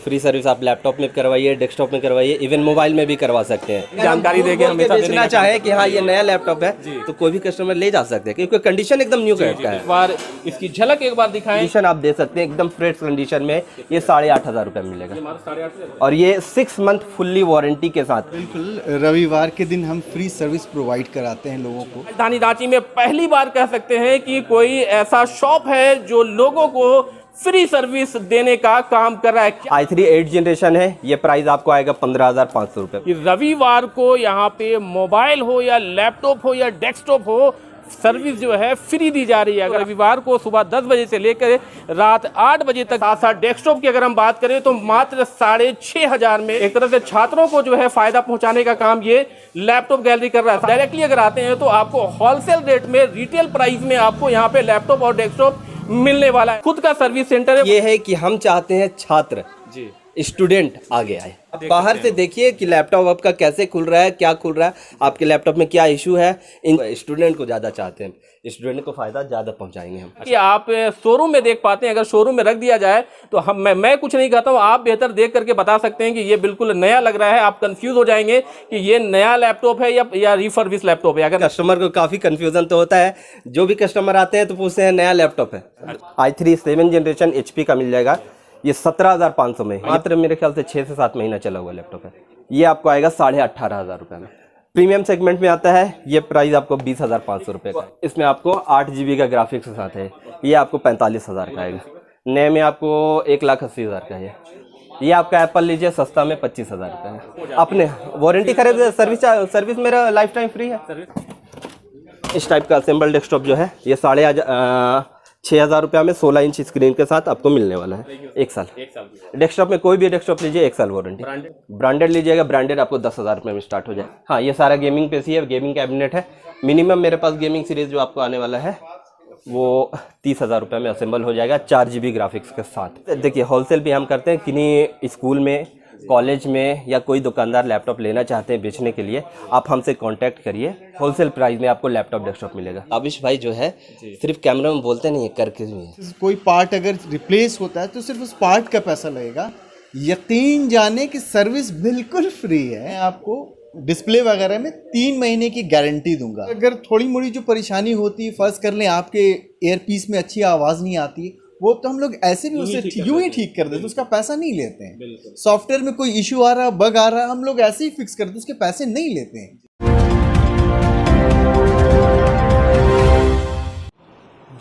Free service आप laptop में करवाइए, डेस्कटॉप में करवाइए, इवन मोबाइल में भी करवा सकते हैं। जानकारी देके हमेशा बेचना चाहे कि हाँ ये नया लैपटॉप है तो कोई भी कस्टमर ले जा सकते हैं, क्योंकि कंडीशन एकदम न्यू का है। एक बार इसकी झलक एक बार दिखाएं। कंडीशन आप दे सकते हैं एकदम फ्रेश कंडीशन में। ये 8,500 रुपये मिलेगा और ये 6 मंथ फुल्ली वारंटी के साथ। बिल्कुल, रविवार के दिन हम फ्री सर्विस प्रोवाइड कराते हैं लोगों को। राजधानी रांची में पहली बार कह सकते हैं कि कोई ऐसा शॉप है जो लोगों को फ्री सर्विस देने का काम कर रहा है। i3 8 जनरेशन है, ये प्राइस आपको आएगा 15,500 रुपये। रविवार को यहाँ पे मोबाइल हो या लैपटॉप हो या डेस्कटॉप हो, सर्विस जो है फ्री दी जा रही है। अगर रविवार को सुबह 10 बजे से लेकर रात 8 बजे तक। साथ डेस्कटॉप की अगर हम बात करें तो मात्र 6,500 में एक तरह से छात्रों को जो है फायदा पहुंचाने का काम ये लैपटॉप गैलरी कर रहा है। डायरेक्टली अगर आते हैं तो आपको होलसेल रेट में, रिटेल प्राइस में आपको यहाँ पे लैपटॉप और डेस्कटॉप मिलने वाला है। खुद का सर्विस सेंटर है। ये है कि हम चाहते हैं छात्र जी स्टूडेंट आगे आए। बाहर से देखिए कि लैपटॉप आपका कैसे खुल रहा है, क्या खुल रहा है, आपके लैपटॉप में क्या इशू है। इन स्टूडेंट को ज़्यादा चाहते हैं, स्टूडेंट को फ़ायदा ज़्यादा पहुंचाएंगे हम। कि आप शोरूम में देख पाते हैं, अगर शोरूम में रख दिया जाए तो मैं कुछ नहीं कहता हूँ, आप बेहतर देख करके बता सकते हैं कि ये बिल्कुल नया लग रहा है। आप कंफ्यूज हो जाएंगे कि ये नया लैपटॉप है या रिफर्बिश लैपटॉप है। अगर कस्टमर को काफ़ी कन्फ्यूजन तो होता है, जो भी कस्टमर आते हैं तो पूछते हैं नया लैपटॉप है। i3 7 जनरेशन HP का मिल जाएगा, ये 17,500 में। मात्र मेरे ख्याल से 6 से 7 महीना चला हुआ लैपटॉप है। ये आपको आएगा 18,500 रुपये में। प्रीमियम सेगमेंट में आता है, ये प्राइस आपको 20,500 रुपये का। इसमें आपको 8 GB का ग्राफिक्स के साथ है, ये आपको 45,000 का आएगा। नए में आपको 1,80,000 का है। ये आपका एप्पल लीजिए सस्ता में 25,000 रुपये है। अपने वारंटी खरीद सर्विस मेरा लाइफ टाइम फ्री है। इस टाइप का असेंबल डेस्कटॉप जो है ये 6,500 रुपये में 16 इंच स्क्रीन के साथ आपको मिलने वाला है। 1 साल डेस्कटॉप में कोई भी डेस्कटॉप लीजिए 1 साल वारंटी। ब्रांडेड लीजिएगा, ब्रांडेड आपको 10,000 रुपये में स्टार्ट हो जाए। हाँ, ये सारा गेमिंग पीसी है, गेमिंग कैबिनेट है। मिनिमम मेरे पास गेमिंग सीरीज जो आपको आने वाला है वो 30,000 रुपये में असेंबल हो जाएगा 4 GB ग्राफिक्स के साथ। देखिए होलसेल भी हम करते हैं, किन्हीं स्कूल में, कॉलेज में या कोई दुकानदार लैपटॉप लेना चाहते हैं बेचने के लिए, आप हमसे कांटेक्ट करिए। होलसेल प्राइस में आपको लैपटॉप डेस्कटॉप मिलेगा। अभिष भाई जो है सिर्फ कैमरा में बोलते नहीं है, करके भी है। कोई पार्ट अगर रिप्लेस होता है तो सिर्फ उस पार्ट का पैसा लगेगा। यकीन जाने की सर्विस बिल्कुल फ्री है। आपको डिस्प्ले वगैरह में 3 महीने की गारंटी दूंगा। अगर थोड़ी मोड़ी जो परेशानी होती है, फर्ज कर लें आपके एयरपीस में अच्छी आवाज़ नहीं आती, वो तो हम लोग ऐसे भी उसे यूं ही ठीक कर देते, उसका पैसा नहीं लेते हैं। सॉफ्टवेयर में कोई इशू आ रहा, बग आ रहा, हम लोग ऐसे ही फिक्स कर देते, उसके पैसे नहीं लेते हैं।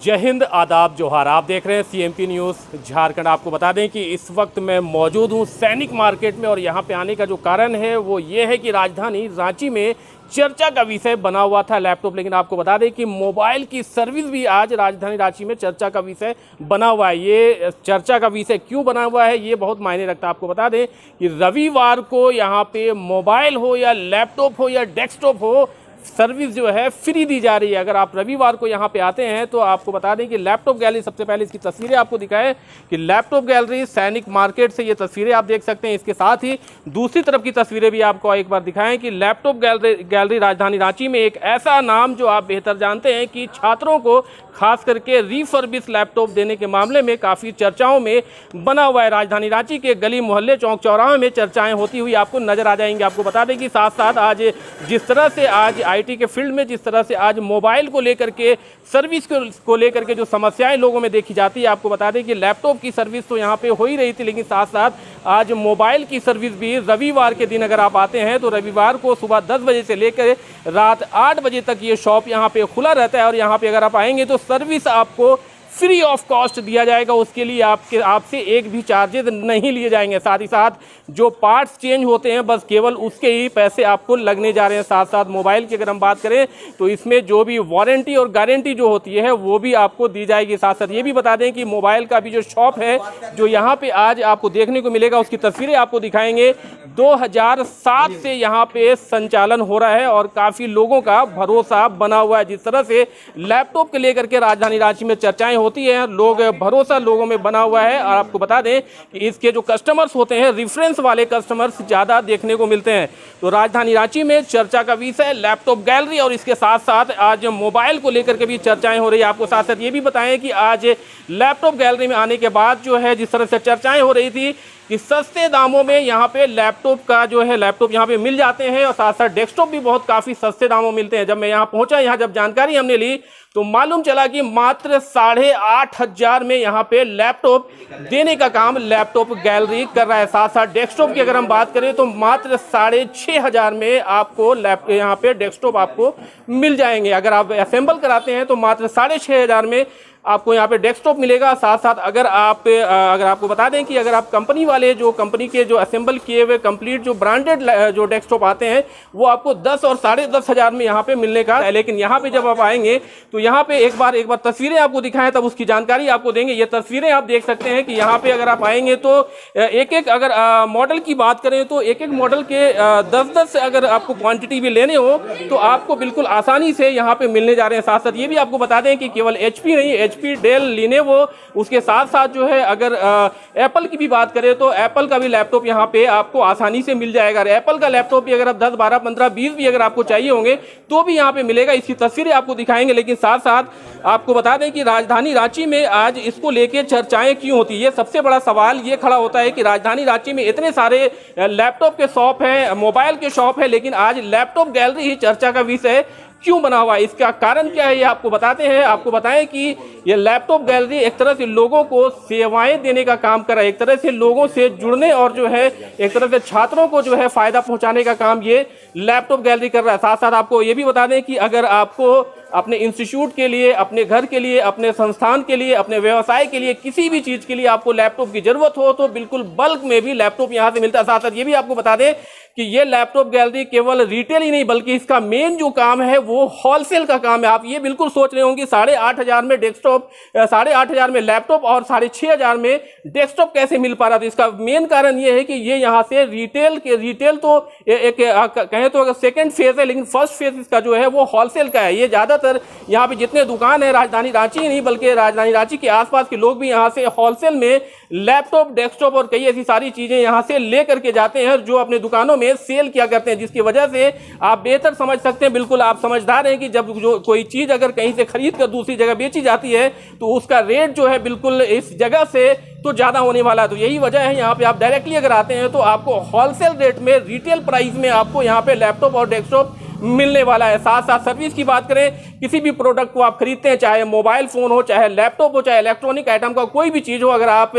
जय हिंद, आदाब, जोहार। आप देख रहे हैं CMP न्यूज़ झारखंड। आपको बता दें कि इस वक्त मैं मौजूद हूं सैनिक मार्केट में और यहां पे आने का जो कारण है वो ये है कि राजधानी रांची में चर्चा का विषय बना हुआ था लैपटॉप, लेकिन आपको बता दें कि मोबाइल की सर्विस भी आज राजधानी रांची में चर्चा का विषय बना हुआ है। ये चर्चा का विषय क्यों बना हुआ है ये बहुत मायने रखता है। आपको बता दें कि रविवार को यहाँ पे मोबाइल हो या लैपटॉप हो या डेस्कटॉप हो, सर्विस जो है फ्री दी जा रही है। अगर आप रविवार को यहाँ पे आते हैं तो आपको बता दें कि लैपटॉप गैलरी, सबसे पहले इसकी तस्वीरें आपको दिखाएं कि लैपटॉप गैलरी सैनिक मार्केट से ये तस्वीरें आप देख सकते हैं। इसके साथ ही दूसरी तरफ की तस्वीरें भी आपको एक बार दिखाएं कि लैपटॉप गैलरी राजधानी रांची में एक ऐसा नाम जो आप बेहतर जानते हैं कि छात्रों को खास करके रिफर्बिश लैपटॉप देने के मामले में काफ़ी चर्चाओं में बना हुआ है। राजधानी रांची के गली मोहल्ले, चौक चौराहे में चर्चाएं होती हुई आपको नजर आ जाएंगी। आपको बता दें कि साथ साथ आज जिस तरह से आज IT के फील्ड में जिस तरह से आज मोबाइल को लेकर के, सर्विस को लेकर के जो समस्याएं लोगों में देखी जाती है, आपको बता दें कि लैपटॉप की सर्विस तो यहाँ पे हो ही रही थी, लेकिन साथ साथ आज मोबाइल की सर्विस भी रविवार के दिन अगर आप आते हैं तो रविवार को सुबह 10 बजे से लेकर रात 8 बजे तक ये शॉप यहाँ पे खुला रहता है। और यहाँ पे अगर आप आएंगे तो सर्विस आपको फ्री ऑफ कॉस्ट दिया जाएगा। उसके लिए आपसे एक भी चार्जेस नहीं लिए जाएंगे। साथ ही साथ जो पार्ट्स चेंज होते हैं बस केवल उसके ही पैसे आपको लगने जा रहे हैं। साथ साथ मोबाइल की अगर हम बात करें तो इसमें जो भी वारंटी और गारंटी जो होती है वो भी आपको दी जाएगी। साथ साथ ये भी बता दें कि मोबाइल का भी जो शॉप है जो यहाँ पे आज आपको देखने को मिलेगा, उसकी तस्वीरें आपको दिखाएंगे। 2007 से यहाँ पे संचालन हो रहा है और काफ़ी लोगों का भरोसा बना हुआ है। जिस तरह से लैपटॉप के लेकर के राजधानी रांची में चर्चाएं होती है, भरोसा लोगों में बना हुआ है। और आपको बता दें कि इसके जो कस्टमर्स होते हैं, रेफरेंस वाले कस्टमर्स ज़्यादा देखने को मिलते हैं। तो राजधानी रांची में चर्चा का विषय लैपटॉप गैलरी और इसके साथ साथ आज मोबाइल को लेकर के भी चर्चाएं हो रही है। आपको साथ साथ ये भी बताएं कि आज लैपटॉप गैलरी में आने के बाद जो है जिस तरह से चर्चाएं हो रही थी कि सस्ते दामों में यहाँ पे लैपटॉप का जो है लैपटॉप यहाँ पे मिल जाते हैं और साथ साथ डेस्कटॉप भी बहुत काफ़ी सस्ते दामों में मिलते हैं। जब मैं यहाँ पहुँचा, यहाँ जब जानकारी हमने ली तो मालूम चला कि मात्र 8,500 में यहाँ पे लैपटॉप देने का काम लैपटॉप गैलरी कर रहा है। साथ साथ डेस्कटॉप की अगर हम बात करें तो मात्र 6,500 में आपको लैपटॉप यहाँ पे डेस्कटॉप आपको मिल जाएंगे। अगर आप असेंबल कराते हैं तो मात्र 6,500 में आपको यहाँ पे डेस्कटॉप मिलेगा। साथ साथ अगर आपको बता दें कि अगर आप कंपनी वाले जो कंपनी के जो असेंबल किए हुए कंप्लीट जो ब्रांडेड जो डेस्कटॉप आते हैं वो आपको 10 और 10,500 में यहाँ पे मिलने का है। लेकिन यहाँ पे जब आप आएंगे तो यहाँ पे एक बार तस्वीरें आपको दिखाएं तब उसकी जानकारी आपको देंगे। ये तस्वीरें आप देख सकते हैं कि यहाँ पे अगर आप आएंगे तो एक अगर मॉडल की बात करें तो एक मॉडल के 10 अगर आपको क्वांटिटी भी लेने हो तो आपको बिल्कुल आसानी से यहाँ पे मिलने जा रहे हैं। साथ साथ ये भी आपको बता दें कि केवल HP नहीं, HP, डेल, लिनोवो, उसके साथ साथ जो है अगर एप्पल की भी बात करें तो एप्पल का भी लैपटॉप यहाँ पे आपको आसानी से मिल जाएगा। एप्पल का लैपटॉप भी अगर आप 10, 12, 15, 20 भी अगर आपको चाहिए होंगे तो भी यहाँ पे मिलेगा। इसकी तस्वीरें आपको दिखाएंगे। लेकिन साथ साथ आपको बता दें कि राजधानी रांची में आज इसको लेके चर्चाएं क्यों होती है। सबसे बड़ा सवाल ये खड़ा होता है कि राजधानी रांची में इतने सारे लैपटॉप के शॉप हैं, मोबाइल के शॉप है, लेकिन आज लैपटॉप गैलरी ही चर्चा का विषय क्यों बना हुआ है। इसका कारण क्या है ये आपको बताते हैं। आपको बताएं कि ये लैपटॉप गैलरी एक तरह से लोगों को सेवाएं देने का काम कर रहा है, एक तरह से लोगों से जुड़ने और जो है एक तरह से छात्रों को जो है फायदा पहुंचाने का काम ये लैपटॉप गैलरी कर रहा है। साथ साथ आपको ये भी बता दें कि अगर आपको अपने इंस्टीट्यूट के लिए, अपने घर के लिए, अपने संस्थान के लिए, अपने व्यवसाय के लिए, किसी भी चीज़ के लिए आपको लैपटॉप की जरूरत हो तो बिल्कुल बल्क में भी लैपटॉप यहाँ से मिलता है। साथ साथ ये भी आपको बता दें कि ये लैपटॉप गैलरी केवल रिटेल ही नहीं बल्कि इसका मेन जो काम है वो होलसेल का काम है। आप ये बिल्कुल सोच रहे होंगे 8,500 में डेस्कटॉप, 8,500 में लैपटॉप और 6,500 में डेस्कटॉप कैसे मिल पा रहा था। इसका मेन कारण ये है कि ये यहाँ से रिटेल तो एक कहें तो अगर सेकेंड फेज है, लेकिन फर्स्ट फेज इसका जो है वो होलसेल का है। ये ज़्यादातर यहाँ पे जितने दुकान है राजधानी रांची ही नहीं बल्कि राजधानी रांची के आसपास के लोग भी यहाँ से होलसेल में लैपटॉप, डेस्कटॉप और कई ऐसी सारी चीज़ें यहाँ से ले करके जाते हैं जो अपने दुकानों में सेल किया करते हैं, जिसकी वजह से आप बेहतर समझ सकते हैं। बिल्कुल आप समझदार हैं कि जब जो कोई चीज़ अगर कहीं से खरीद कर दूसरी जगह बेची जाती है तो उसका रेट जो है बिल्कुल इस जगह से तो ज़्यादा होने वाला है। तो यही वजह है यहाँ पे आप डायरेक्टली अगर आते हैं तो आपको होलसेल रेट में, रिटेल प्राइस में आपको यहाँ पे लैपटॉप और डेस्कटॉप मिलने वाला है। साथ साथ सर्विस की बात करें, किसी भी प्रोडक्ट को आप खरीदते हैं, चाहे मोबाइल फ़ोन हो, चाहे लैपटॉप हो, चाहे इलेक्ट्रॉनिक आइटम का कोई भी चीज़ हो, अगर आप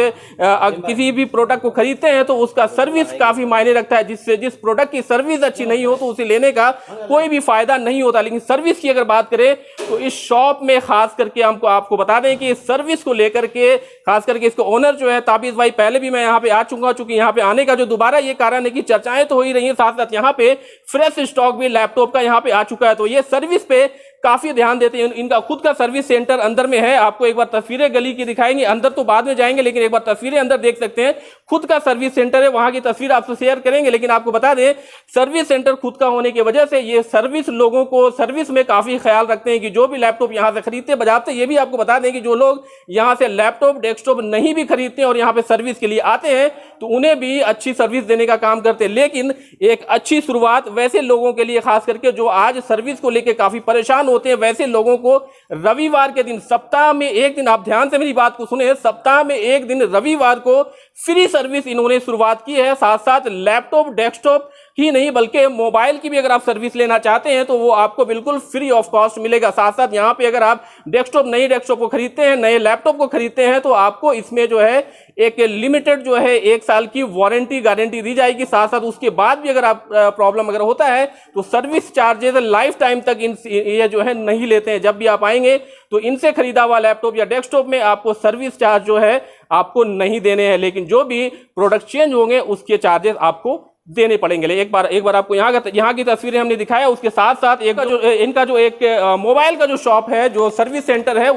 किसी भी प्रोडक्ट को खरीदते हैं तो उसका सर्विस काफ़ी मायने रखता है। जिस प्रोडक्ट की सर्विस अच्छी नहीं हो तो उसे लेने का कोई भी फ़ायदा नहीं होता। लेकिन सर्विस की अगर बात करें तो इस शॉप में खास करके आपको बता दें कि इस सर्विस को लेकर के खास करके इसको ओनर जो है ताबिज़ भाई, पहले भी मैं यहाँ पे आ चुका, चूंकि यहाँ पे आने का जो दोबारा ये कारण है कि चर्चाएं तो हो ही रही हैं, साथ साथ यहाँ पे फ्रेश स्टॉक भी लैपटॉप का यहाँ पे आ चुका है। तो ये सर्विस पे काफी ध्यान देते हैं। इनका खुद का सर्विस सेंटर अंदर में है। आपको एक बार तस्वीरें गली की दिखाएंगे, अंदर तो बाद में जाएंगे, लेकिन एक बार तस्वीरें अंदर देख सकते हैं। खुद का सर्विस सेंटर है, वहां की तस्वीर आपसे शेयर करेंगे। लेकिन आपको बता दें सर्विस सेंटर खुद का होने की वजह से ये सर्विस लोगों को सर्विस में काफी ख्याल रखते हैं कि जो भी लैपटॉप यहाँ से खरीदते बजाते। ये भी आपको बता दें कि जो लोग यहाँ से लैपटॉप, डेस्कटॉप नहीं भी खरीदते और यहाँ पे सर्विस के लिए आते हैं तो उन्हें भी अच्छी सर्विस देने का काम करते हैं। लेकिन एक अच्छी शुरुआत वैसे लोगों के लिए, खास करके जो आज सर्विस को लेकर काफी परेशान होते हैं, वैसे लोगों को रविवार के दिन, सप्ताह में एक दिन, आप ध्यान से मेरी बात को सुने, सप्ताह में एक दिन रविवार को फ्री सर्विस इन्होंने शुरुआत की है। साथ साथ लैपटॉप, डेस्कटॉप ही नहीं बल्कि मोबाइल की भी अगर आप सर्विस लेना चाहते हैं तो वो आपको बिल्कुल फ्री ऑफ कॉस्ट मिलेगा। साथ साथ यहाँ पे अगर आप नए डेस्कटॉप को खरीदते हैं, नए लैपटॉप को खरीदते हैं तो आपको इसमें जो है एक लिमिटेड जो है 1 साल की वारंटी गारंटी दी जाएगी। साथ साथ उसके बाद भी अगर आप प्रॉब्लम अगर होता है तो सर्विस चार्जेस लाइफ टाइम तक ये जो है नहीं लेते हैं। जब भी आप आएंगे तो इनसे खरीदा हुआ लैपटॉप या डेस्कटॉप में आपको सर्विस चार्ज जो है आपको नहीं देने हैं, लेकिन जो भी प्रोडक्ट चेंज होंगे उसके चार्जेस आपको देने पड़ेंगे। एक बार आपको यहाँ की तस्वीरें हमने दिखाया। उसके साथ साथ इनका जो एक मोबाइल का जो शॉप है, जो सर्विस सेंटर है,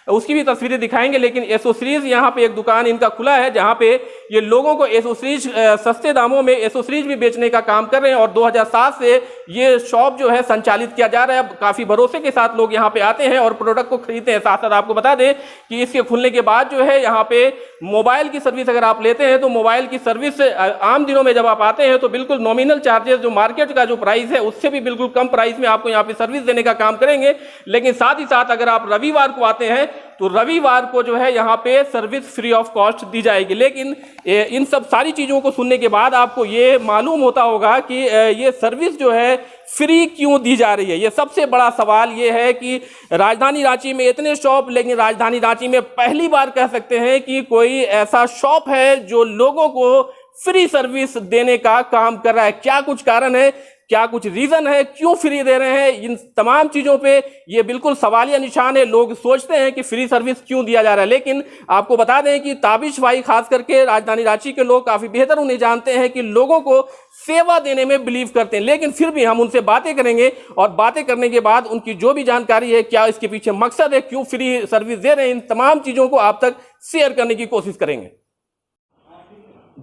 उसकी भी तस्वीरें दिखाएंगे। लेकिन एसोसीरीज यहाँ पे एक दुकान इनका खुला है जहाँ पे ये लोगों को एसोसीरीज सस्ते दामों में एसोसीरीज भी बेचने का काम कर रहे हैं। और 2007 से ये शॉप जो है संचालित किया जा रहा है। काफ़ी भरोसे के साथ लोग यहाँ पे आते हैं और प्रोडक्ट को खरीदते हैं। साथ साथ आपको बता दें कि इसके खुलने के बाद जो है यहाँ पे मोबाइल की सर्विस अगर आप लेते हैं तो मोबाइल की सर्विस आम दिनों में जब आप आते हैं तो बिल्कुल नॉमिनल चार्जेस जो मार्केट का जो प्राइस है उससे भी बिल्कुल कम प्राइस में आपको यहाँ पे सर्विस देने का काम करेंगे। लेकिन साथ ही साथ अगर आप रविवार को आते हैं तो रविवार को जो है यहाँ पे सर्विस फ्री ऑफ कॉस्ट दी जाएगी। लेकिन इन सब सारी चीज़ों को सुनने के बाद आपको ये मालूम होता होगा कि ये सर्विस जो है फ्री क्यों दी जा रही है। ये सबसे बड़ा सवाल ये है कि राजधानी रांची में इतने शॉप, लेकिन राजधानी रांची में पहली बार कह सकते हैं कि कोई ऐसा शॉप है जो लोगों को फ्री सर्विस देने का काम कर रहा है। क्या कुछ कारण है, क्या कुछ रीजन है, क्यों फ्री दे रहे हैं, इन तमाम चीजों पे ये बिल्कुल सवालिया निशान है। लोग सोचते हैं कि फ्री सर्विस क्यों दिया जा रहा है, लेकिन आपको बता दें कि ताबिश भाई खास करके राजधानी रांची के लोग काफी बेहतर उन्हें जानते हैं कि लोगों को सेवा देने में बिलीव करते हैं। लेकिन फिर भी हम उनसे बातें करेंगे और बातें करने के बाद उनकी जो भी जानकारी है, क्या इसके पीछे मकसद है, क्यों फ्री सर्विस दे रहे हैं, इन तमाम चीजों को आप तक शेयर करने की कोशिश करेंगे।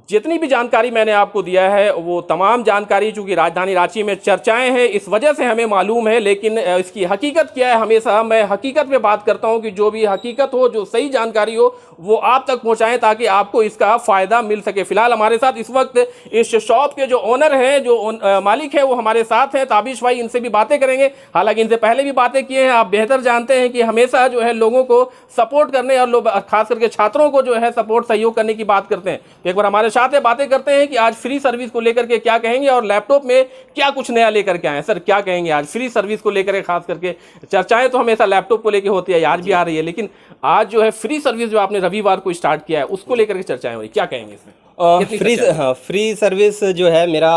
जितनी भी जानकारी मैंने आपको दिया है वो तमाम जानकारी चूंकि राजधानी रांची में चर्चाएं हैं इस वजह से हमें मालूम है, लेकिन इसकी हकीकत क्या है, हमेशा मैं हकीकत पे बात करता हूं कि जो भी हकीकत हो, जो सही जानकारी हो वो आप तक पहुंचाएं ताकि आपको इसका फायदा मिल सके। फिलहाल हमारे साथ इस वक्त इस शॉप के जो ओनर हैं, जो मालिक है, वो हमारे साथ हैं, ताबिश भाई। इनसे भी बातें करेंगे, हालांकि इनसे पहले भी बातें किए हैं। आप बेहतर जानते हैं कि हमेशा जो है लोगों को सपोर्ट करने और लोग खास करके छात्रों को जो है सपोर्ट सहयोग करने की बात करते हैं। एक बार हमारे साथ बातें करते हैं कि आज फ्री सर्विस को लेकर के क्या कहेंगे और लैपटॉप में क्या कुछ नया लेकर के आए। सर क्या कहेंगे आज फ्री सर्विस को लेकर के? खास करके चर्चाएं तो हमेशा लैपटॉप को लेकर होती है, आज भी आ रही है, लेकिन आज जो है फ्री सर्विस जो आपने रविवार को स्टार्ट किया है उसको लेकर के चर्चाएं हो रही, क्या कहेंगे इसमें? फ्री सर्विस जो है मेरा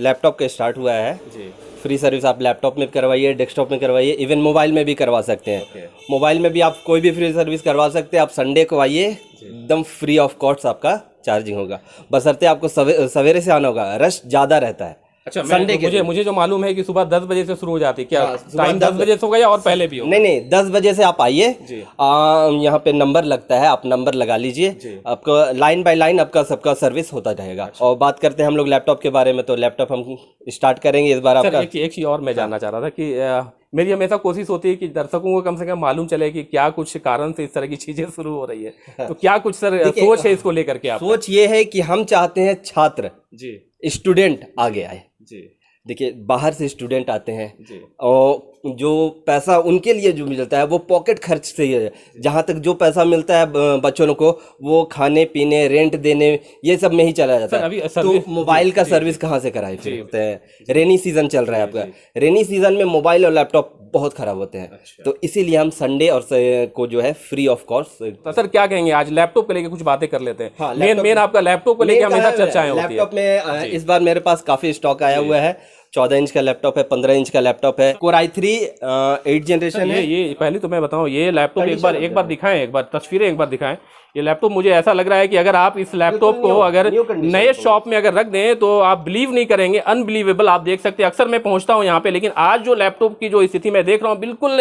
लैपटॉप का स्टार्ट हुआ है जी। फ्री सर्विस आप लैपटॉप में करवाइए, डेस्कटॉप में करवाइए, इवन मोबाइल में भी करवा सकते हैं। मोबाइल में भी आप कोई भी फ्री सर्विस करवा सकते हैं। आप संडे को आइए, एकदम फ्री ऑफ कॉस्ट आपका चार्जिंग होगा, बशर्ते आपको सवेरे से आना होगा, रश ज़्यादा रहता है। अच्छा, संडे के मुझे जो मालूम है कि सुबह 10 बजे से शुरू हो जाती है, क्या टाइम 10 बजे से होगा या और पहले भी होगा? नहीं, 10 बजे से आप आइए। यहाँ पे नंबर लगता है, आप नंबर लगा लीजिए, आपको लाइन बाय लाइन आपका सबका सर्विस होता रहेगा। अच्छा। और बात करते हैं हम लोग लैपटॉप के बारे में, तो लैपटॉप हम स्टार्ट करेंगे इस बार आपका। एक चीज़ और मैं जानना चाह रहा था कि मेरी हमेशा कोशिश होती है कि दर्शकों को कम से कम मालूम चले कि क्या कुछ कारण से इस तरह की चीजें शुरू हो रही है। तो क्या कुछ सर सोच है इसको लेकर के? आप सोच ये है कि हम चाहते हैं छात्र जी, स्टूडेंट आगे आए जी। देखिए बाहर से स्टूडेंट आते हैं और जो पैसा उनके लिए जो मिलता है वो पॉकेट खर्च से ही है। जहाँ तक जो पैसा मिलता है बच्चों को वो खाने पीने, रेंट देने, ये सब में ही चला जाता है। तो मोबाइल का सर्विस कहाँ से कराए फिर? रेनी सीजन चल रहा है आपका, रेनी सीजन में मोबाइल और लैपटॉप बहुत खराब होते हैं। अच्छा। तो इसीलिए हम संडे और को जो है फ्री ऑफ कॉस्ट। तो सर क्या कहेंगे, आज लैपटॉप को लेके कुछ बातें कर लेते हैं। हाँ, मेन आपका लैपटॉप को लेके हमेशा चर्चाएं होती है। लैपटॉप में इस बार मेरे पास काफी स्टॉक आया हुआ है। 14 इंच का लैपटॉप है, 15 इंच का लैपटॉप है, Core i3 8 जनरेशन है। ये पहले तो मैं बताऊं, ये लैपटॉप एक बार दिखाएं, एक बार तस्वीरें एक बार दिखाएं। ये लैपटॉप मुझे ऐसा लग रहा है कि अगर आप इस लैपटॉप को अगर नए शॉप में अगर रख दें तो आप बिलीव नहीं करेंगे, अनबिलीवेबल। आप देख सकते हैं, अक्सर मैं पहुंचता हूं यहाँ पे, लेकिन आज जो लैपटॉप की जो स्थिति मैं देख रहा हूँ, बिल्कुल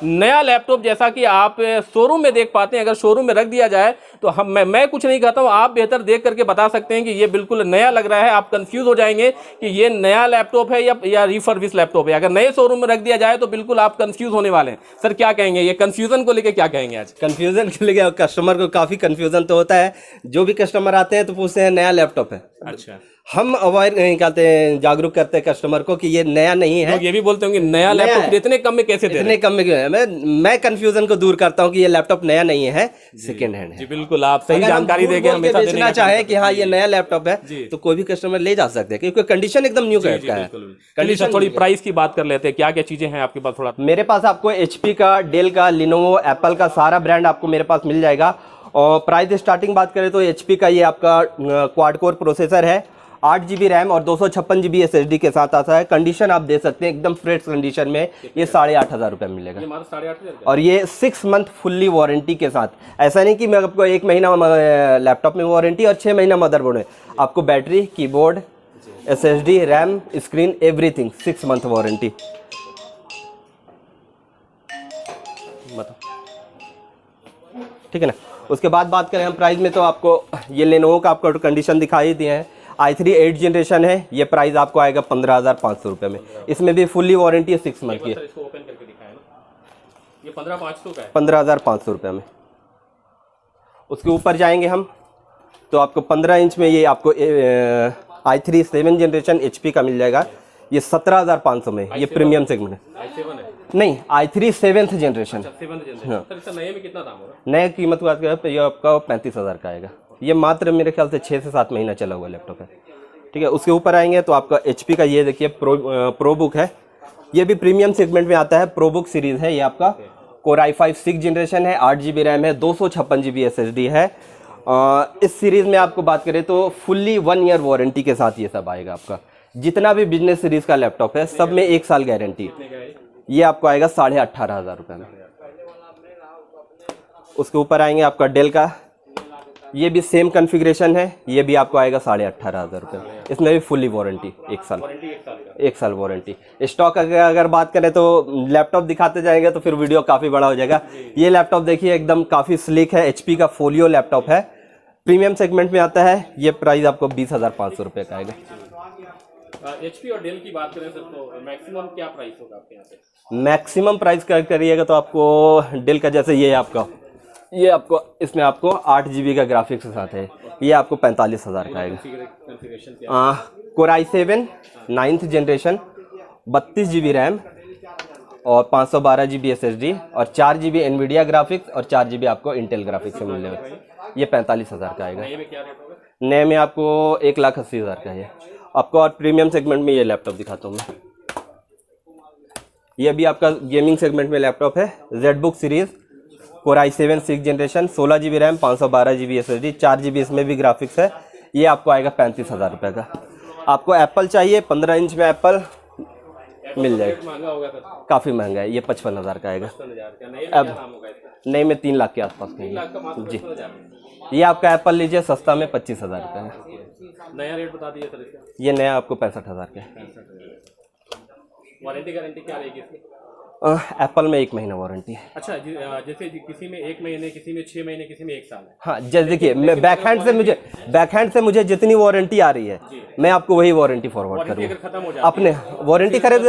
नया लैपटॉप जैसा कि आप शोरूम में देख पाते हैं। अगर शोरूम में रख दिया जाए तो मैं कुछ नहीं कहता हूँ, आप बेहतर देख करके बता सकते हैं कि ये बिल्कुल नया लग रहा है। आप कंफ्यूज हो जाएंगे कि ये नया लैपटॉप है या रिफर्बिश लैपटॉप है। अगर नए शोरूम में रख दिया जाए तो बिल्कुल आप कंफ्यूज होने वाले हैं। सर क्या कहेंगे, ये कंफ्यूजन को लेके क्या कहेंगे? आज कंफ्यूजन को लेके कस्टमर को काफी कंफ्यूजन तो होता है। जो भी कस्टमर आते हैं तो पूछते हैं नया लैपटॉप है। अच्छा, हम अवॉइड कहते हैं, जागरूक करते हैं कस्टमर को कि ये नया नहीं है। ये भी बोलते होंगे नया लैपटॉप इतने कम में कैसे दे रहे हैं? इतने कम में क्यों है? मैं कंफ्यूजन को दूर करता हूँ कि ये लैपटॉप नया नहीं है, सेकंड हैंड है। जी बिल्कुल, आप सही जानकारी देके हमेशा बेचना चाहे कि हाँ ये नया लैपटॉप है तो कोई भी कस्टमर ले जा सकते हैं, क्योंकि कंडीशन एकदम न्यू का है। कंडीशन थोड़ी प्राइस की बात कर लेते हैं, क्या क्या चीजें हैं आपके पास? थोड़ा मेरे पास आपको HP का, डेल का, लिनोवो, एप्पल का सारा ब्रांड आपको मेरे पास मिल जाएगा। और प्राइस स्टार्टिंग बात करें तो HP का ये आपका क्वाड कोर प्रोसेसर है, 8 GB रैम और 256 GB SSD के साथ आता है। कंडीशन आप दे सकते हैं एकदम फ्रेश कंडीशन में, ये 8,500 रुपये मिलेगा। और ये 6 मंथ फुल्ली वारंटी के साथ। ऐसा नहीं कि मैं आपको 1 महीना लैपटॉप में वारंटी और 6 महीना मदरबोर्ड में, आपको battery, keyboard, SSD, RAM, screen, everything 6 month warranty. ठीक है ना। उसके बाद बात करें हम प्राइस में, तो आपको ये लेनोवो का आपको कंडीशन दिखाई दिए हैं। i3 8 जनरेशन है, ये प्राइस आपको आएगा 15,500 रुपये में। इसमें भी फुल्ली वारंटी है, 6 मंथ की। ये 15,500 का है, 15,500 रुपये में। उसके ऊपर जाएंगे हम तो आपको 15 इंच में ये आपको i3 7 जनरेशन HP का मिल जाएगा। ये 17,500 में, ये प्रीमियम सेगमेंट है। i7 है, नहीं, i3 7th generation. 7th generation. Sir इसका नए में कितना दाम होगा? नए कीमत बात करें तो ये आपका 35,000 का आएगा। ये मात्र मेरे ख्याल से 6 से 7 महीना चला हुआ लैपटॉप है। ठीक है, उसके ऊपर आएंगे तो आपका HP का ये देखिए प्रो बुक है, ये भी प्रीमियम सेगमेंट में आता है। प्रो बुक सीरीज है, ये आपका Core i5 6th जनरेशन है, 8 GB रैम है, 256 GB SSD है। इस सीरीज में आपको बात करें तो फुल्ली 1 ईयर वारंटी के साथ ये सब आएगा आपका। जितना भी बिजनेस सीरीज का लैपटॉप है सब में 1 साल गारंटी। ये आपको आएगा 18,500 रुपये में। उसके ऊपर आएंगे आपका डेल का, ये भी सेम कॉन्फ़िगरेशन है, ये भी आपको आएगा 18,500 रुपये में। इसमें भी फुल्ली वारंटी 1 साल, 1 साल वारंटी। स्टॉक अगर बात करें तो लैपटॉप दिखाते जाएंगे तो फिर वीडियो काफ़ी बड़ा हो जाएगा। ये लैपटॉप देखिए एकदम काफ़ी स्लिक है, HP का फोलियो लैपटॉप है, प्रीमियम सेगमेंट में आता है। ये प्राइस आपको 20,500 रुपये का आएगा। HP और डेल की बात करें सर तो मैक्सिमम क्या प्राइस होगा आपके यहाँ पे? मैक्सिमम प्राइस करिएगा तो आपको डेल का जैसे ये आपका, ये आपको इसमें आपको 8 GB का ग्राफिक्स के साथ है, ये आपको 45,000 का आएगा। Core i7 9th generation, 32 GB RAM और 512 GB SSD और 4 GB NVIDIA ग्राफिक्स और 4 GB आपको इंटेल ग्राफिक्स से मिलेगा। ये 45,000 का आएगा। नए में आपको 1,80,000 का है आपको। और प्रीमियम सेगमेंट में ये लैपटॉप दिखाता हूँ मैं, ये भी आपका गेमिंग सेगमेंट में लैपटॉप है। ZBook series, Core i7 6th generation, 16 GB RAM, 512 GB SSD, 4 GB इसमें भी ग्राफिक्स है। ये आपको आएगा 35,000 रुपये का। आपको एप्पल चाहिए 15 इंच में एप्पल मिल जाएगा, महंगा होगा सर? काफ़ी महंगा है, ये 55,000 का आएगा। अब नए में 3 लाख के आसपास मिलेगा जी। ये आपका एप्पल लीजिए सस्ता में 25,000 रुपये है। नया रेट बता दीजिए सर इसका। ये नया आपको 65,000 का है। वारंटी गारंटी क्या रहेगी इसकी? एप्पल में 1 महीना वारंटी है। अच्छा जैसे किसी में 1 महीने, किसी में 6 महीने, किसी में 1 साल है। हाँ, जैसे देखिए मैं बैक हैंड से मुझे जितनी वारंटी आ रही है मैं आपको वही वारंटी फॉरवर्ड करूँगा। अगर खत्म हो जाए अपने वारंटी खरीद,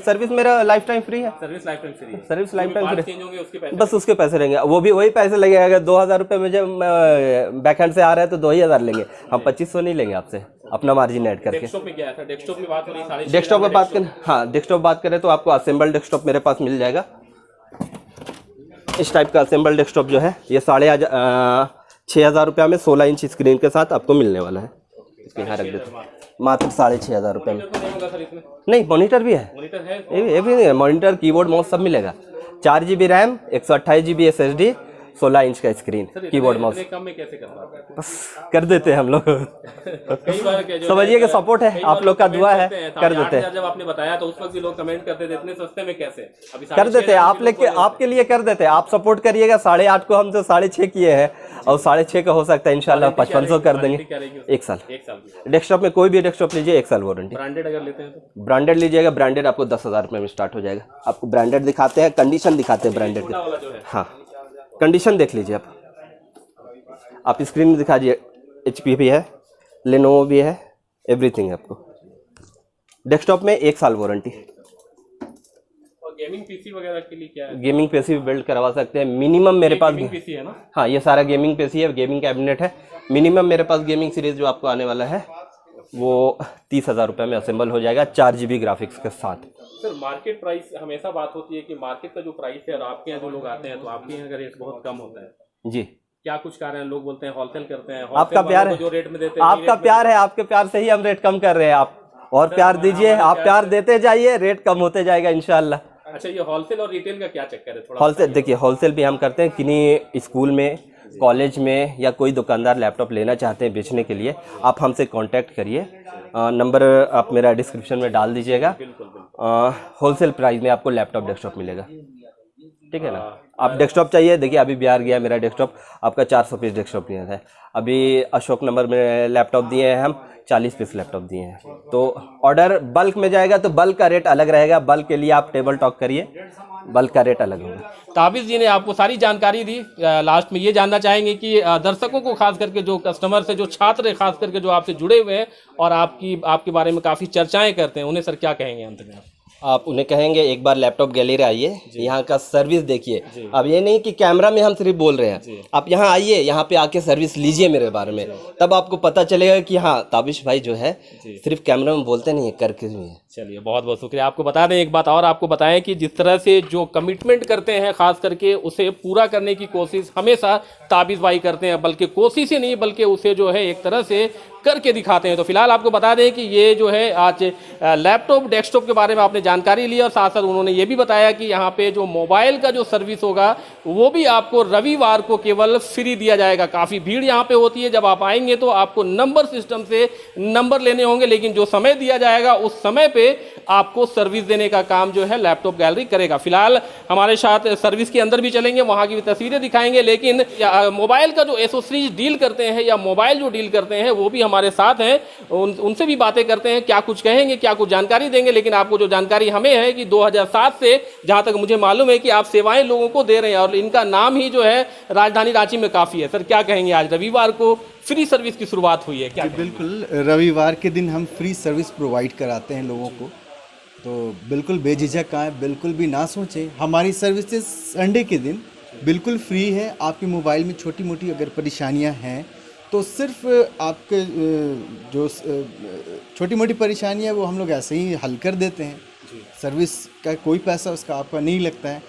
सर्विस मेरा लाइफ टाइम फ्री है। Service life time free, service life time free, change होंगे उसके पैसे, बस उसके पैसे लेंगे। वो भी वही पैसे लगेगा। अगर 2,000 रुपये मुझे बैक हैंड से आ रहा है तो 2,000 लेंगे हम, 2,500 नहीं लेंगे आपसे, अपना मार्जिन ऐड करके। डेस्कटॉप में क्या है? डेस्कटॉप में बात हो रही है, डेस्कटॉप में बात करें, हाँ डेस्कटॉप बात करें तो आपको असेंबल डेस्कटॉप मेरे पास मिल जाएगा। इस टाइप का असेंबल डेस्कटॉप जो है ये 6,500 रुपये में 16 इंच स्क्रीन के साथ आपको मिलने वाला है। इसके यहाँ रख देते हैं मात्र 6,500 रुपये में। नहीं, मॉनिटर भी है, ये भी नहीं है, मॉनिटर कीबोर्ड माउस सब मिलेगा। 4 GB RAM, 128 GB SSD, 16 inch का स्क्रीन, कीबोर्ड माउस। कम में कैसे करना? बस कर देते हैं हम लोग। कई बार समझिए कि सपोर्ट है, आप लोग का दुआ है, कर देते हैं। जब आपने बताया तो उस वक्त भी लोग कमेंट करते थे इतने सस्ते में कैसे? अभी कर देते हैं आपके लिए कर देते हैं। आप सपोर्ट करिएगा। 8.5 को हम तो 6.5 किए हैं और 6.5 का हो सकता है इंशाल्लाह 5500 कर देंगे। 1 साल डेस्कटॉप में कोई भी डेस्कटॉप लीजिए 1 साल वारंटी। ब्रांडेड अगर लेते हैं तो ब्रांडेड लीजिएगा, ब्रांडेड आपको 10,000 रुपये में स्टार्ट हो जाएगा। आपको ब्रांडेड दिखाते हैं, कंडीशन दिखाते हैं ब्रांडेड के। हाँ, कंडीशन देख लीजिए आप स्क्रीन में दिखा दीजिए। HP भी है, लेनोवो भी है, एवरीथिंग है आपको। डेस्कटॉप में 1 साल वारंटी। और गेमिंग पीसी वगैरह के लिए क्या है? गेमिंग पीसी भी बिल्ड करवा सकते हैं। मिनिमम मेरे पास पीसी है ना? हाँ, ये सारा गेमिंग पीसी है, गेमिंग कैबिनेट है। मिनिमम मेरे पास गेमिंग सीरीज जो आपको आने वाला है वो 30,000 रुपये में असेंबल हो जाएगा, 4 GB ग्राफिक्स के साथ। सर मार्केट प्राइस हमेशा बात होती है कि मार्केट का जो प्राइस है और आपके यहाँ जो लोग आते हैं तो आपके यहाँ का रेट बहुत कम होता है जी। क्या कुछ कारण है? लोग बोलते हैं होलसेल करते हैं, आपका प्यार है, जो रेट में देते हैं, आपका प्यार है, आपके प्यार से ही हम रेट कम कर रहे हैं। आप और प्यार दीजिए, आप प्यार देते जाइए, रेट कम होते जाएगा इंशाल्लाह। अच्छा, ये होलसेल और रिटेल का क्या चक्कर है? थोड़ा होलसेल देखिए, होलसेल भी हम करते हैं। किन्हीं स्कूल में, कॉलेज में या कोई दुकानदार लैपटॉप लेना चाहते हैं बेचने के लिए, आप हमसे कांटेक्ट करिए। नंबर आप मेरा डिस्क्रिप्शन में डाल दीजिएगा। होलसेल प्राइस में आपको लैपटॉप डेस्कटॉप मिलेगा, ठीक है ना। आप डेस्कटॉप चाहिए, देखिए अभी बिहार गया मेरा डेस्कटॉप, आपका 400 पीस डेस्कटॉप लिया था। अभी अशोक नंबर में लैपटॉप दिए हैं हम, 40 पीस लैपटॉप दिए हैं। तो ऑर्डर बल्क में जाएगा तो बल्क का रेट अलग रहेगा। बल्क के लिए आप टेबल टॉक करिए, बल्क का रेट अलग होगा। ताबिज़ जी ने आपको सारी जानकारी दी। लास्ट में ये जानना चाहेंगे कि दर्शकों को, खास करके जो कस्टमर से, जो छात्र है खास करके जो आपसे जुड़े हुए हैं और आपके बारे में काफ़ी चर्चाएं करते हैं, उन्हें सर क्या कहेंगे अंत में? आप उन्हें कहेंगे एक बार लैपटॉप गैलरी आइए, यहाँ का सर्विस देखिए। अब ये नहीं कि कैमरा में हम सिर्फ बोल रहे हैं, आप यहाँ आइए, यहाँ पे आके सर्विस लीजिए मेरे बारे में, तब आपको पता चलेगा कि हाँ ताबिश भाई जो है सिर्फ कैमरा में बोलते नहीं है, करके भी है। चलिए, बहुत बहुत शुक्रिया। आपको बता दें एक बात और, आपको बताएं कि जिस तरह से जो कमिटमेंट करते हैं खास करके उसे पूरा करने की कोशिश हमेशा ताबिज़बाई करते हैं, बल्कि कोशिश ही नहीं बल्कि उसे जो है एक तरह से करके दिखाते हैं। तो फिलहाल आपको बता दें कि ये जो है आज लैपटॉप डेस्कटॉप के बारे में आपने जानकारी ली और साथ साथ उन्होंने ये भी बताया कि यहाँ पे जो मोबाइल का जो सर्विस होगा वो भी आपको रविवार को केवल फ्री दिया जाएगा। काफ़ी भीड़ यहाँ पे होती है, जब आप आएंगे तो आपको नंबर सिस्टम से नंबर लेने होंगे, लेकिन जो समय दिया जाएगा उस समय पे आपको सर्विस देने का काम जो है लैपटॉप गैलरी करेगा। फिलहाल हमारे साथ सर्विस के अंदर भी चलेंगे, वहाँ की भी तस्वीरें दिखाएंगे, लेकिन मोबाइल का जो एसोसीज डील करते हैं या मोबाइल जो डील करते हैं वो भी हमारे साथ हैं, उनसे भी बातें करते हैं, क्या कुछ कहेंगे, क्या कुछ जानकारी देंगे। लेकिन आपको जो जानकारी हमें है कि 2007 से जहां तक मुझे मालूम है कि आप सेवाएं लोगों को दे रहे हैं और इनका नाम ही जो है राजधानी रांची में काफ़ी है। सर क्या कहेंगे, आज रविवार को फ्री सर्विस की शुरुआत हुई है, क्या बिल्कुल रविवार के दिन हम फ्री सर्विस प्रोवाइड कराते हैं लोगों को, तो बिल्कुल बेझिझक आए, बिल्कुल भी ना सोचें। हमारी सर्विसेज संडे के दिन बिल्कुल फ्री है। आपके मोबाइल में छोटी मोटी अगर परेशानियां हैं तो सिर्फ आपके जो छोटी मोटी परेशानियां है वो हम लोग ऐसे ही हल कर देते हैं। सर्विस का कोई पैसा उसका आपका नहीं लगता है।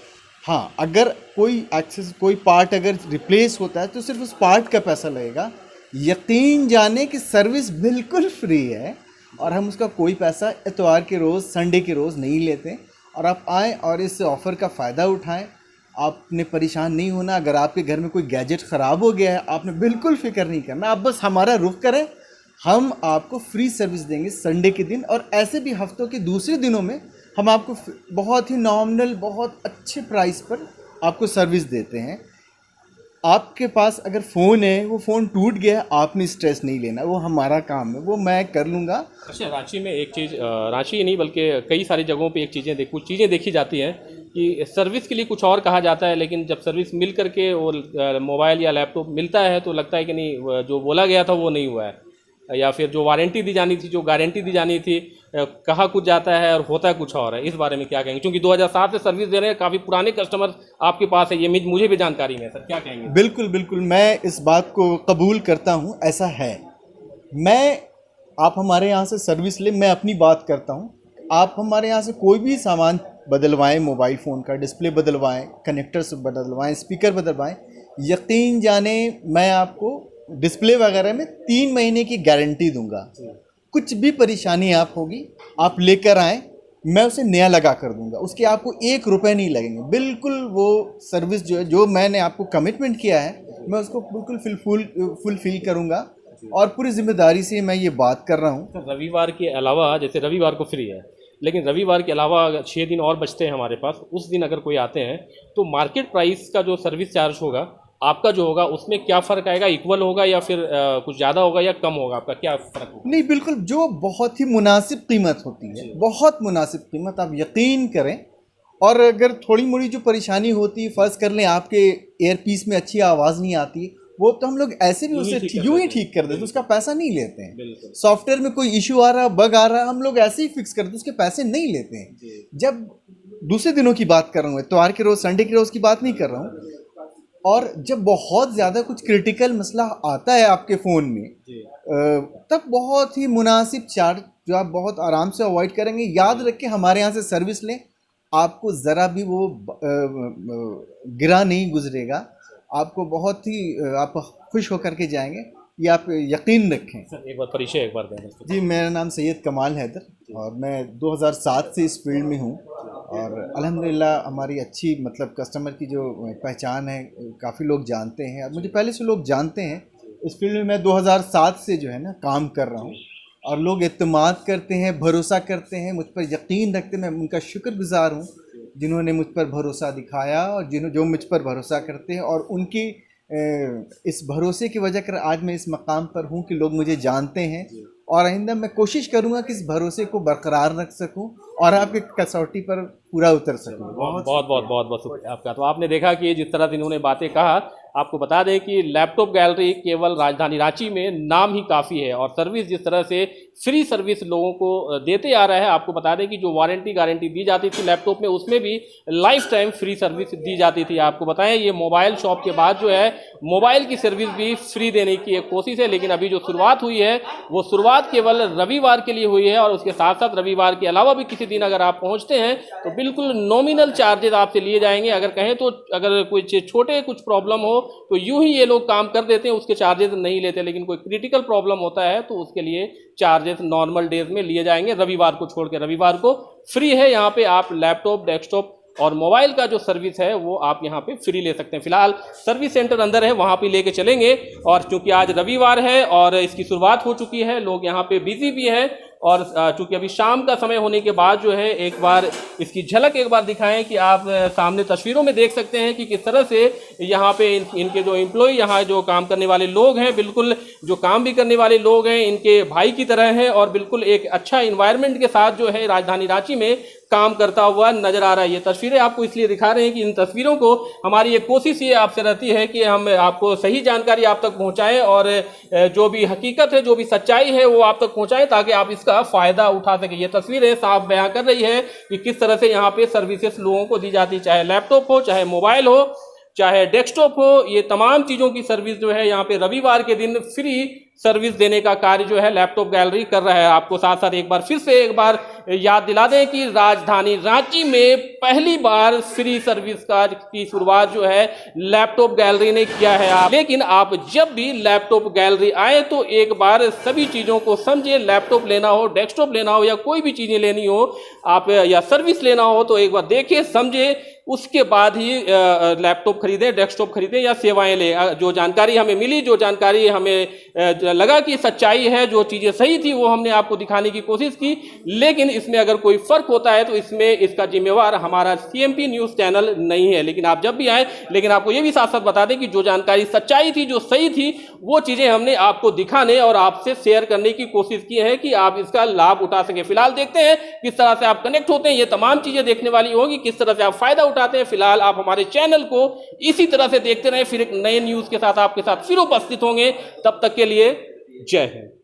हाँ, अगर कोई पार्ट अगर रिप्लेस होता है तो सिर्फ उस पार्ट का पैसा लगेगा। यकीन जाने कि सर्विस बिल्कुल फ्री है और हम उसका कोई पैसा इतवार के रोज़ संडे के रोज़ नहीं लेते। और आप आएँ और इस ऑफ़र का फ़ायदा उठाएं। आपने परेशान नहीं होना। अगर आपके घर में कोई गैजेट ख़राब हो गया है, आपने बिल्कुल फ़िक्र नहीं करना, आप बस हमारा रुख करें, हम आपको फ्री सर्विस देंगे संडे के दिन। और ऐसे भी हफ्तों के दूसरे दिनों में हम आपको बहुत ही नॉमिनल, बहुत अच्छे प्राइस पर आपको सर्विस देते हैं। आपके पास अगर फ़ोन है, वो फ़ोन टूट गया, आपने स्ट्रेस नहीं लेना, वो हमारा काम है, वो मैं कर लूँगा। अच्छा, रांची में एक चीज़, रांची ही नहीं बल्कि कई सारी जगहों पे कुछ चीज़ें देखी जाती हैं कि सर्विस के लिए कुछ और कहा जाता है, लेकिन जब सर्विस मिल करके वो मोबाइल या लैपटॉप मिलता है तो लगता है कि नहीं, जो बोला गया था वो नहीं हुआ है, या फिर जो वारंटी दी जानी थी, जो गारंटी दी जानी थी, कहा कुछ जाता है और होता कुछ और है। इस बारे में क्या कहेंगे, क्योंकि 2007 से सर्विस दे रहे हैं, काफ़ी पुराने कस्टमर आपके पास है, ये मुझे भी जानकारी है। सर क्या कहेंगे? बिल्कुल बिल्कुल, मैं इस बात को कबूल करता हूँ, ऐसा है। आप हमारे यहाँ से सर्विस लें, मैं अपनी बात करता हूँ। आप हमारे यहाँ से कोई भी सामान बदलवाएं, मोबाइल फ़ोन का डिस्प्ले बदलवाएं, कनेक्टर्स बदलवाएं, स्पीकर बदलवाएं, यकीन जाने मैं आपको डिस्प्ले वगैरह में 3 महीने की गारंटी दूंगा। कुछ भी परेशानी आप होगी, आप लेकर आएँ, मैं उसे नया लगा कर दूंगा, उसके आपको 1 रुपये नहीं लगेंगे। बिल्कुल वो सर्विस जो है, जो मैंने आपको कमिटमेंट किया है, मैं उसको बिल्कुल फुलफिल करूंगा और पूरी जिम्मेदारी से मैं ये बात कर रहा हूँ। तो रविवार के अलावा, जैसे रविवार को फ्री है, लेकिन रविवार के अलावा 6 दिन और बचते हैं हमारे पास, उस दिन अगर कोई आते हैं तो मार्केट प्राइस का जो सर्विस चार्ज होगा आपका जो होगा उसमें क्या फ़र्क आएगा? इक्वल होगा या फिर कुछ ज़्यादा होगा या कम होगा? आपका क्या फ़र्क होगा? नहीं, बिल्कुल जो बहुत ही मुनासिब कीमत होती है, बहुत मुनासिब कीमत, आप यकीन करें। और अगर थोड़ी मोड़ी जो परेशानी होती है, फ़र्ज़ कर लें आपके एयरपीस में अच्छी आवाज़ नहीं आती, वो तो हम लोग ऐसे भी उसे यूँ ही ठीक कर देते, उसका पैसा नहीं लेते हैं। सॉफ्टवेयर में कोई इशू आ रहा, बग आ रहा, हम लोग ऐसे ही फिक्स कर देते, उसके पैसे नहीं लेते हैं। जब दूसरे दिनों की बात कर रहा हूँ, इतवार के रोज़, संडे के रोज़ की बात नहीं कर रहा हूँ। और जब बहुत ज़्यादा कुछ क्रिटिकल मसला आता है आपके फ़ोन में, तब बहुत ही मुनासिब चार्ज जो आप बहुत आराम से अवॉइड करेंगे। याद रखें, हमारे यहाँ से सर्विस लें, आपको ज़रा भी वो गिरा नहीं गुजरेगा, आपको बहुत ही आप खुश होकर के जाएंगे, ये आप यकीन रखें। सर एक बार परिचय एक बार दें। जी, मेरा नाम सैयद कमाल हैदर और मैं 2007 से इस फील्ड में हूँ और अल्हम्दुलिल्लाह हमारी अच्छी मतलब कस्टमर की जो पहचान है, काफ़ी लोग जानते हैं और मुझे पहले से लोग जानते हैं। इस फील्ड में मैं 2007 से जो है ना काम कर रहा हूँ और लोग एतमाद करते हैं, भरोसा करते हैं, मुझ पर यकीन रखते हैं। मैं उनका शुक्रगुज़ार हूँ जिन्होंने मुझ पर भरोसा दिखाया और जो मुझ पर भरोसा करते हैं, और उनकी इस भरोसे की वजह कर आज मैं इस मकाम पर हूँ कि लोग मुझे जानते हैं। और आइंदा मैं कोशिश करूँगा कि इस भरोसे को बरकरार रख सकूँ और आपके कसौटी पर पूरा उतर सकूँ। बहुत शुक्रिया आपका। तो आपने देखा कि जिस तरह से इन्होंने बातें कहा, आपको बता दें कि लैपटॉप गैलरी केवल राजधानी रांची में नाम ही काफ़ी है और सर्विस जिस तरह से फ्री सर्विस लोगों को देते आ रहा है। आपको बता दें कि जो वारंटी गारंटी दी जाती थी लैपटॉप में, उसमें भी लाइफ टाइम फ्री सर्विस दी जाती थी। आपको बताएं ये मोबाइल शॉप के बाद जो है मोबाइल की सर्विस भी फ्री देने की एक कोशिश है, लेकिन अभी जो शुरुआत हुई है वो शुरुआत केवल रविवार के लिए हुई है और उसके साथ साथ रविवार के अलावा भी किसी दिन अगर आप पहुंचते हैं तो बिल्कुल नॉमिनल चार्जेस आपसे लिए जाएंगे। अगर कहें तो अगर कोई छोटे कुछ प्रॉब्लम हो तो यूं ही ये लोग काम कर देते हैं, उसके चार्जेस नहीं लेते, लेकिन कोई क्रिटिकल प्रॉब्लम होता है तो उसके लिए चार्जेस नॉर्मल डेज में लिए जाएंगे। रविवार को छोड़ के रविवार को फ्री है। यहाँ पे आप लैपटॉप, डेस्कटॉप और मोबाइल का जो सर्विस है वो आप यहाँ पे फ्री ले सकते हैं। फिलहाल सर्विस सेंटर अंदर है, वहाँ पे लेके चलेंगे और चूंकि आज रविवार है और इसकी शुरुआत हो चुकी है, लोग यहाँ पे बिजी भी हैं और चूंकि अभी शाम का समय होने के बाद जो है एक बार इसकी झलक एक बार दिखाएं कि आप सामने तस्वीरों में देख सकते हैं कि किस तरह से यहाँ पे इनके जो एम्प्लॉय, यहाँ जो काम करने वाले लोग हैं, बिल्कुल जो काम भी करने वाले लोग हैं इनके भाई की तरह हैं और बिल्कुल एक अच्छा इन्वायरमेंट के साथ जो है राजधानी रांची में काम करता हुआ नजर आ रहा है। ये तस्वीरें आपको इसलिए दिखा रहे हैं कि इन तस्वीरों को हमारी एक कोशिश ये आपसे रहती है कि हम आपको सही जानकारी आप तक पहुंचाएं और जो भी हकीकत है, जो भी सच्चाई है वो आप तक पहुंचाएं ताकि आप इसका फायदा उठा सकें। ये तस्वीरें साफ बयां कर रही है कि किस तरह से यहाँ पे सर्विसेज लोगों को दी जाती, चाहे लैपटॉप हो, चाहे मोबाइल हो, चाहे डेस्कटॉप हो, ये तमाम चीज़ों की सर्विस जो है यहाँ पे रविवार के दिन फ्री सर्विस देने का कार्य जो है लैपटॉप गैलरी कर रहा है। आपको साथ साथ एक बार फिर से एक बार याद दिला दें कि राजधानी रांची में पहली बार फ्री सर्विस का की शुरुआत जो है लैपटॉप गैलरी ने किया है। लेकिन आप जब भी लैपटॉप गैलरी आए तो एक बार सभी चीज़ों को समझे। लैपटॉप लेना हो, डेस्कटॉप लेना हो या कोई भी चीज़ें लेनी हो आप या सर्विस लेना हो तो एक बार देखें, समझे, उसके बाद ही लैपटॉप खरीदें, डेस्कटॉप खरीदें या सेवाएं लें। जो जानकारी हमें मिली, जो जानकारी हमें लगा कि सच्चाई है, जो चीज़ें सही थी वो हमने आपको दिखाने की कोशिश की, लेकिन इसमें अगर कोई फ़र्क होता है तो इसमें इसका जिम्मेवार हमारा CMP न्यूज़ चैनल नहीं है। लेकिन आप जब भी आए, लेकिन आपको ये भी साथ साथ बता दें कि जो जानकारी सच्चाई थी, जो सही थी, वो चीज़ें हमने आपको दिखाने और आपसे शेयर करने की कोशिश की है कि आप इसका लाभ उठा सकें। फिलहाल देखते हैं किस तरह से आप कनेक्ट होते हैं, ये तमाम चीज़ें देखने वाली होंगी, किस तरह से आप फायदा उठाते हैं। फिलहाल आप हमारे चैनल को इसी तरह से देखते रहें, फिर एक नए न्यूज़ के साथ आपके साथ फिर उपस्थित होंगे। तब तक के लिए जय हिंद।